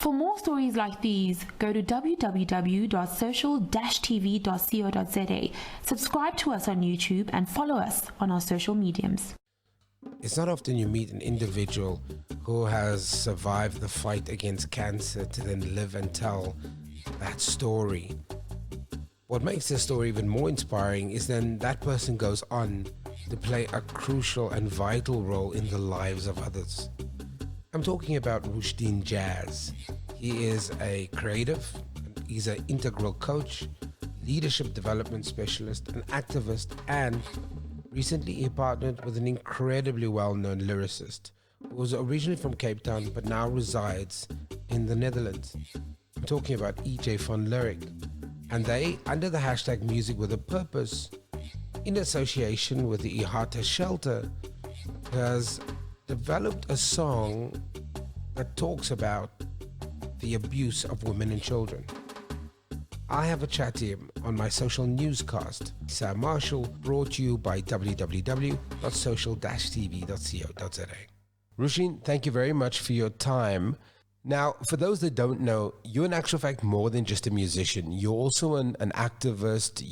For more stories like these, go to www.social-tv.co.za, subscribe to us on YouTube, and follow us on our social mediums. It's not often you meet an individual who has survived the fight against cancer to then live and tell that story. What makes this story even more inspiring is then that person goes on to play a crucial and vital role in the lives of others. I'm talking about Roeshdien Jaz. He is a creative, he's an integral coach, leadership development specialist, an activist, and recently he partnered with an incredibly well-known lyricist who was originally from Cape Town but now resides in the Netherlands. I'm talking about EJ van Lyric. And they, under the hashtag Music with a Purpose, in association with the Ihata Shelter, has developed a song that talks about the abuse of women and children. I have a chat to him on my social newscast, Sam Marshall, brought to you by www.social-tv.co.za. Roeshdien, thank you very much for your time. Now, for those that don't know, you're in actual fact more than just a musician. You're also an activist.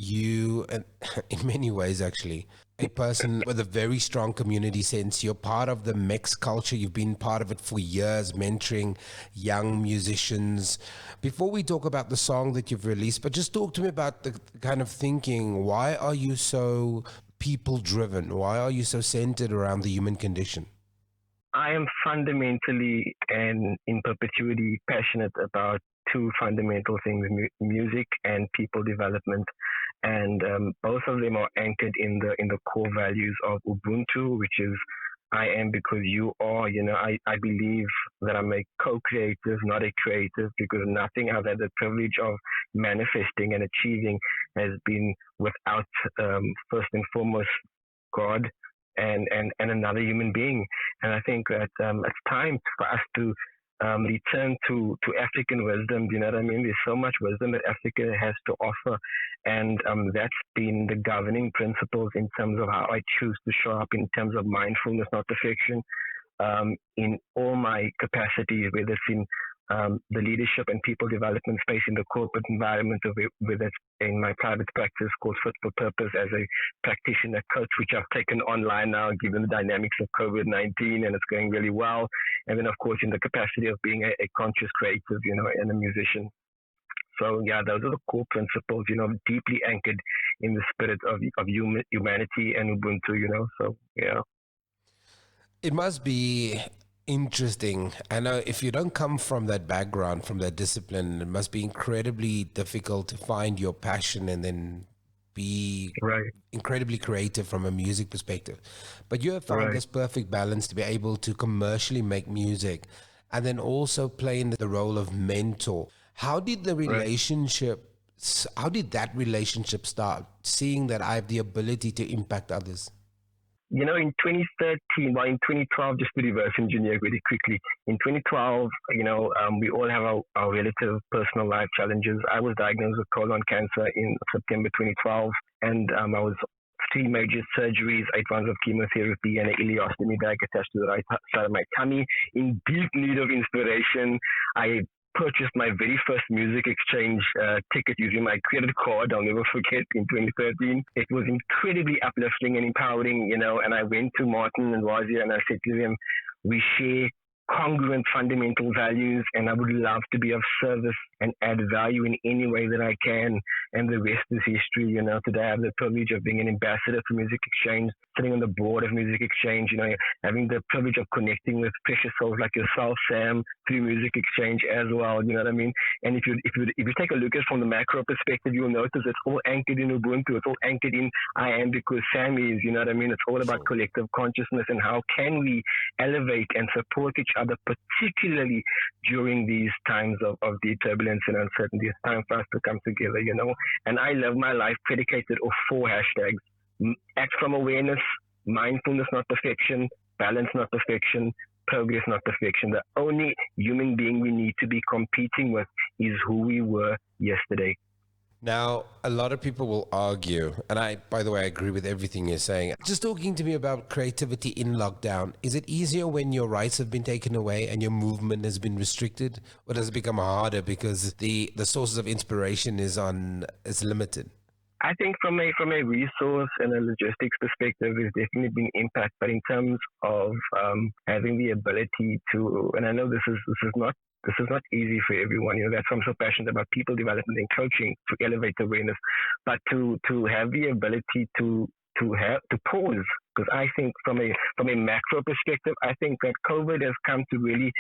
And in many ways, actually, a person with a very strong community sense. You're part of the mix culture. You've been part of it for years, mentoring young musicians. Before we talk about the song that you've released, but just talk to me about the kind of thinking. Why are you so people-driven? Why are you so centered around the human condition? I am fundamentally and in perpetuity passionate about two fundamental things, music and people development. And both of them are anchored in the core values of Ubuntu, which is I am because you are. I believe that I'm a co-creative, not a creative, because nothing I've had the privilege of manifesting and achieving has been without, first and foremost, God and another human being. And I think that it's time for us to return to African wisdom. You know what I mean? There's so much wisdom that Africa has to offer, and that's been the governing principles in terms of how I choose to show up in terms of mindfulness, not perfection, in all my capacities, whether it's in the leadership and people development space in the corporate environment, or whether it's in my private practice called Fit for Purpose as a practitioner coach, which I've taken online now given the dynamics of COVID-19, and it's going really well. And then, of course, in the capacity of being a conscious creative, and a musician. So, yeah, those are the core principles, deeply anchored in the spirit of humanity and Ubuntu, so, yeah. It must be interesting. I know if you don't come from that background, from that discipline, it must be incredibly difficult to find your passion and then be incredibly creative from a music perspective. But you have found this perfect balance to be able to commercially make music and then also play in the role of mentor. How did the relationship, how did that relationship start, seeing that I have the ability to impact others? In 2013, in 2012, just to reverse engineer really quickly, in 2012, we all have our relative personal life challenges. I was diagnosed with colon cancer in September 2012, and I was 3 major surgeries, 8 rounds of chemotherapy, and an ileostomy bag attached to the right side of my tummy. In deep need of inspiration, I purchased my very first music exchange ticket using my credit card. I'll never forget, in 2013. It was incredibly uplifting and empowering, and I went to Martin and Wazir and I said to them, we share congruent fundamental values, and I would love to be of service and add value in any way that I can. And the rest is history. Today I have the privilege of being an ambassador for Music Exchange, sitting on the board of Music Exchange, having the privilege of connecting with precious souls like yourself, Sam, through Music Exchange as well. You know what I mean? And if you take a look at it from the macro perspective, you'll notice it's all anchored in Ubuntu. It's all anchored in I am because Sam is. You know what I mean? It's all about collective consciousness and how can we elevate and support each other, particularly during these times of deep turbulence and uncertainty. It's time for us to come together, And I live my life predicated of 4 hashtags: act from awareness, mindfulness, not perfection, balance, not perfection, progress, not perfection. The only human being we need to be competing with is who we were yesterday. Now, a lot of people will argue, and I, by the way, I agree with everything you're saying. Just talking to me about creativity in lockdown, is it easier when your rights have been taken away and your movement has been restricted, or does it become harder because the sources of inspiration is limited? I think from a resource and a logistics perspective, there's definitely been impact. But in terms of having the ability to, and I know this is not easy for everyone. You know, that's why I'm so passionate about people development and coaching to elevate awareness, but to have the ability to pause. Because I think from a macro perspective, I think that COVID has come to really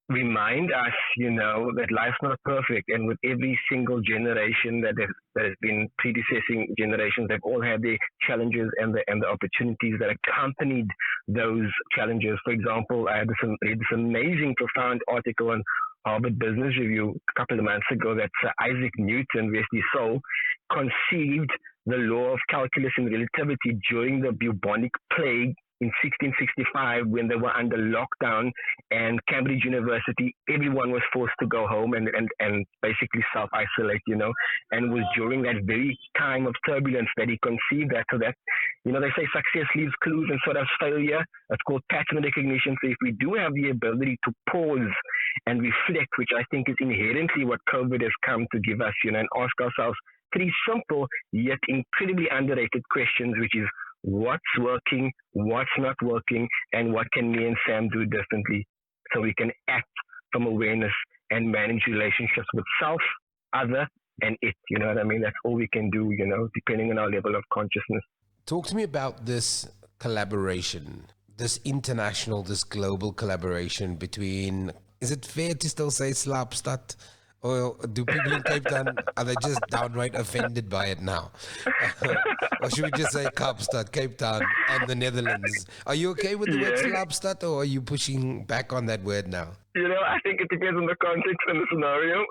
remind us, you know, that life's not perfect, and with every single generation that has been predecessing generations, they've all had their challenges and the opportunities that accompanied those challenges. For example, I had read this amazing, profound article on Harvard Business Review a couple of months ago that Isaac Newton, rest his soul, conceived the law of calculus and relativity during the bubonic plague in 1665, when they were under lockdown, and Cambridge University, everyone was forced to go home and basically self-isolate, you know, and it was during that very time of turbulence that he conceived that. So that, you know, they say success leaves clues and so does failure. It's called pattern recognition. So if we do have the ability to pause and reflect, which I think is inherently what COVID has come to give us, you know, and ask ourselves three simple yet incredibly underrated questions, which is, what's working, what's not working, and what can me and Sam do differently so we can act from awareness and manage relationships with self, other, and it. You know what I mean? That's all we can do, you know, depending on our level of consciousness. Talk to me about this collaboration, this international, this global collaboration between, is it fair to still say Slaapstad? Or do people in Cape Town, are they just downright offended by it now? Or should we just say Kaapstad, Cape Town, and the Netherlands? Are you okay with the word Slaapstad, or are you pushing back on that word now? You know, I think it depends on the context and the scenario.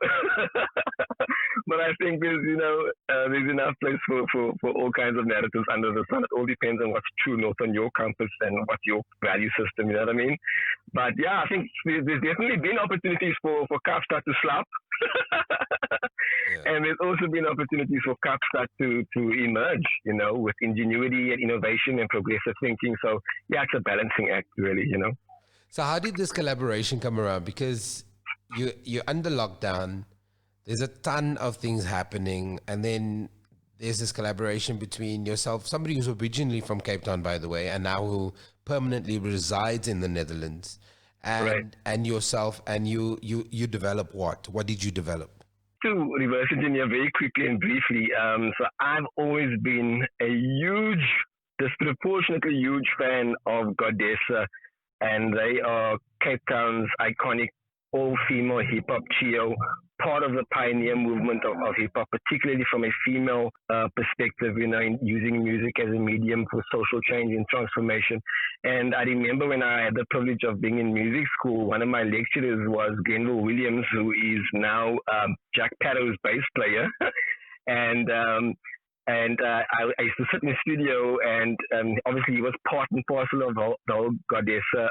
But I think there's enough place for all kinds of narratives under the sun. It all depends on what's true north on your compass and what's your value system, you know what I mean? But yeah, I think there's definitely been opportunities for Kaapstad to slap. And there's also been opportunities for Kaapstad to emerge, you know, with ingenuity and innovation and progressive thinking. So yeah, it's a balancing act, really, you know. So how did this collaboration come around? Because you're under lockdown, there's a ton of things happening, and then there's this collaboration between yourself, somebody who's originally from Cape Town, by the way, and now who permanently resides in the Netherlands, and yourself, and you develop what? What did you develop? To reverse engineer very quickly and briefly, so I've always been a disproportionately huge fan of Goddessa, and they are Cape Town's iconic all-female hip-hop trio, part of the pioneer movement of hip-hop, particularly from a female perspective, you know, in using music as a medium for social change and transformation. And I remember when I had the privilege of being in music school, one of my lecturers was Grenville Williams, who is now Jack Paro's bass player. And I used to sit in the studio, and obviously he was part and parcel of the whole Goddessa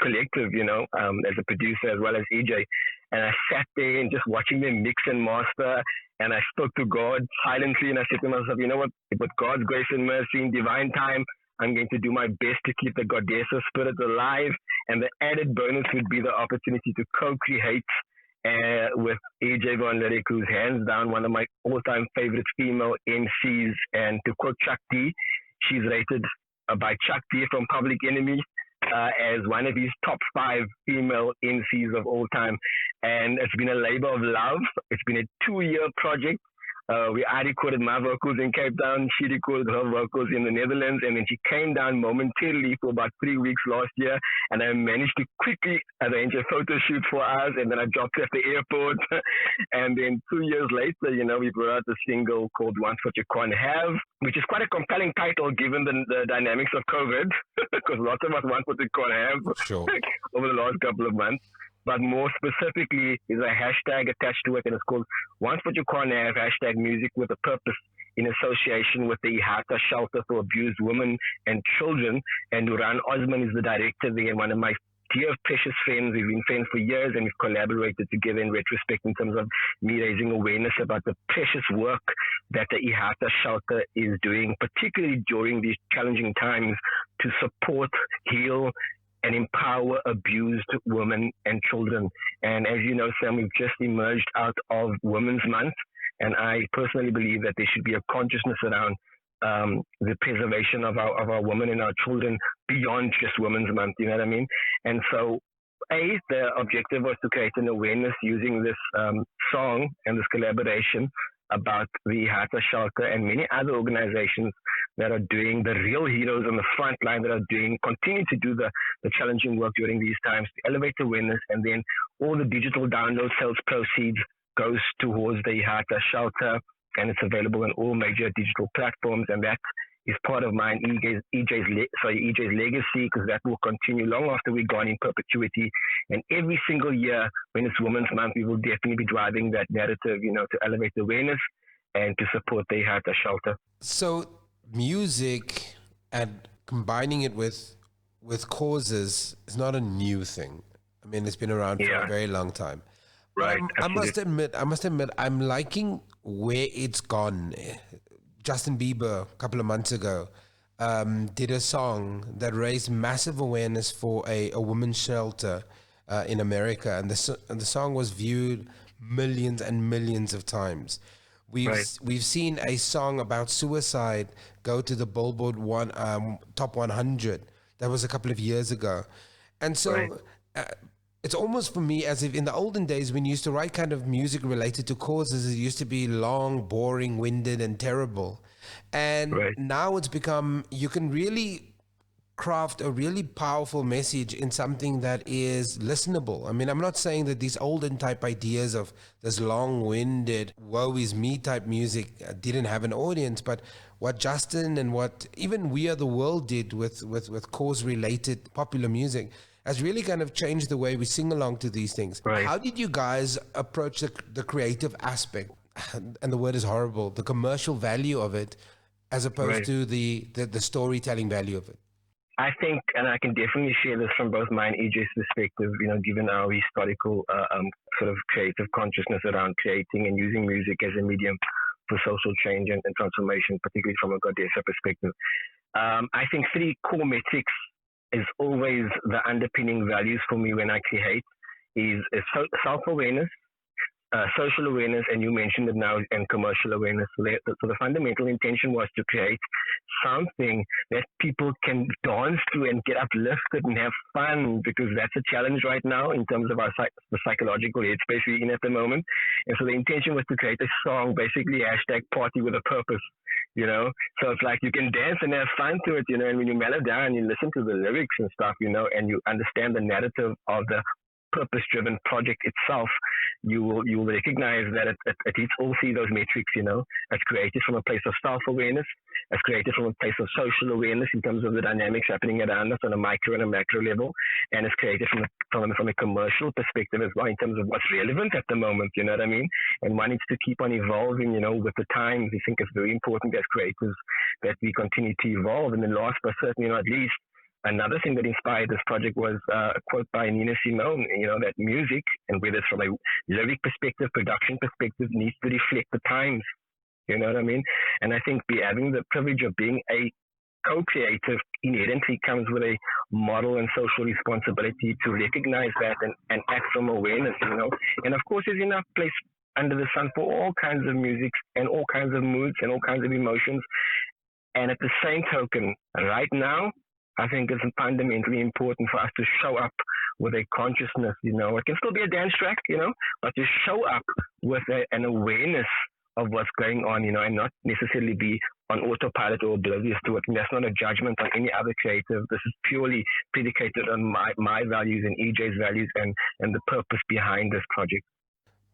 collective, you know, as a producer as well as EJ. And I sat there and just watching them mix and master, and I spoke to God silently, and I said to myself, you know what, with God's grace and mercy in divine time, I'm going to do my best to keep the Goddessa spirit alive. And the added bonus would be the opportunity to co-create with AJ Von Lyric, who's hands down one of my all-time favorite female MCs. And to quote Chuck D, she's rated by Chuck D from Public Enemy as one of his top 5 female MCs of all time. And it's been a labor of love. It's been a 2-year project. I recorded my vocals in Cape Town, she recorded her vocals in the Netherlands, and then she came down momentarily for about 3 weeks last year, and I managed to quickly arrange a photo shoot for us, and then I dropped her at the airport, and then 2 years later, you know, we brought out a single called Want What You Can't Have, which is quite a compelling title given the dynamics of COVID, because lots of us want what we can't have over the last couple of months. But more specifically, is a hashtag attached to it, and it's called Want What You Can't Have, hashtag music with a purpose, in association with the Ihata Shelter for Abused Women and Children. And Nuran Osman is the director there, and one of my dear, precious friends. We've been friends for years, and we've collaborated together in retrospect in terms of me raising awareness about the precious work that the Ihata shelter is doing, particularly during these challenging times, to support, heal, and empower abused women and children. And as you know, Sam, we've just emerged out of Women's Month, and I personally believe that there should be a consciousness around the preservation of our women and our children beyond just Women's Month. You know what I mean? And so, the objective was to create an awareness using this song and this collaboration about the Ihata shelter and many other organizations that are doing the real heroes on the front line that are continue to do the challenging work during these times to elevate awareness, and then all the digital download sales proceeds goes towards the Ihata shelter, and it's available on all major digital platforms, and that is part of mine, EJ's legacy, because that will continue long after we're gone in perpetuity. And every single year when it's Women's Month, we will definitely be driving that narrative, to elevate awareness and to support the Ihata shelter. So music and combining it with causes is not a new thing. I mean, it's been around for a very long time. Right. I must admit, I'm liking where it's gone. Justin Bieber, a couple of months ago, did a song that raised massive awareness for a women's shelter in America, and the song was viewed millions and millions of times. We've seen a song about suicide go to the Billboard top 100. That was a couple of years ago, and so. It's almost for me as if in the olden days when you used to write kind of music related to causes, it used to be long, boring, winded, and terrible. And now it's become, you can really craft a really powerful message in something that is listenable. I mean, I'm not saying that these olden type ideas of this long-winded, woe is me type music didn't have an audience, but what Justin and what even We Are the World did with cause-related popular music has really kind of changed the way we sing along to these things. Right. How did you guys approach the creative aspect, and the word is horrible, the commercial value of it, as opposed to the storytelling value of it? I think, and I can definitely share this from both mine and EJ's perspective, given our historical sort of creative consciousness around creating and using music as a medium for social change and transformation, particularly from a Godessa perspective. I think 3 core metrics is always the underpinning values for me when I create is self-awareness, social awareness, and you mentioned it now, and commercial awareness. So the fundamental intention was to create something that people can dance to and get uplifted and have fun, because that's a challenge right now in terms of the psychological headspace we're in at the moment. And so the intention was to create a song, basically #party with a purpose, So it's like you can dance and have fun to it, and when you mellow down, you listen to the lyrics and stuff, and you understand the narrative of the purpose-driven project itself, you will recognize that it hits all 3 those metrics. It's created from a place of self-awareness, it's created from a place of social awareness in terms of the dynamics happening around us on a micro and a macro level, and it's created from a commercial perspective as well in terms of what's relevant at the moment. You know what I mean? And one needs to keep on evolving, with the times. I think it's very important as creators that we continue to evolve. And then last but certainly not least, another thing that inspired this project was a quote by Nina Simone, that music, and whether it's from a lyric perspective, production perspective, needs to reflect the times. You know what I mean? And I think having the privilege of being a co-creative inherently comes with a moral and social responsibility to recognize that and act from awareness, And of course, there's enough place under the sun for all kinds of music and all kinds of moods and all kinds of emotions. And at the same token, right now, I think it's fundamentally important for us to show up with a consciousness, It can still be a dance track, but to show up with an awareness of what's going on, and not necessarily be on autopilot or oblivious to it. And that's not a judgment on any other creative. This is purely predicated on my values and EJ's values and the purpose behind this project.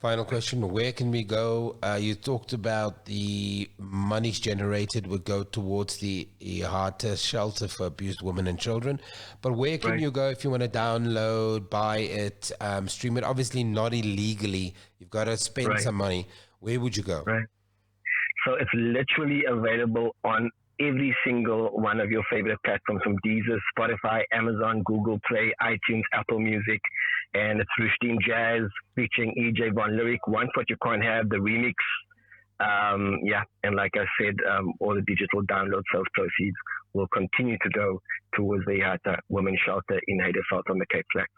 Final question, where can we go? You talked about the monies generated would go towards the Ihata shelter for abused women and children. But where can you go if you want to download, buy it, stream it? Obviously not illegally. You've got to spend some money. Where would you go? Right. So it's literally available on every single one of your favorite platforms from Deezer, Spotify, Amazon, Google Play, iTunes, Apple Music, and it's Roeshdien Jaz featuring EJ Von Lyric, Want What You Can't Have, the remix. And like I said, all the digital download sales proceeds will continue to go towards the Yata Women's Shelter in Heidelberg on the Cape Flat.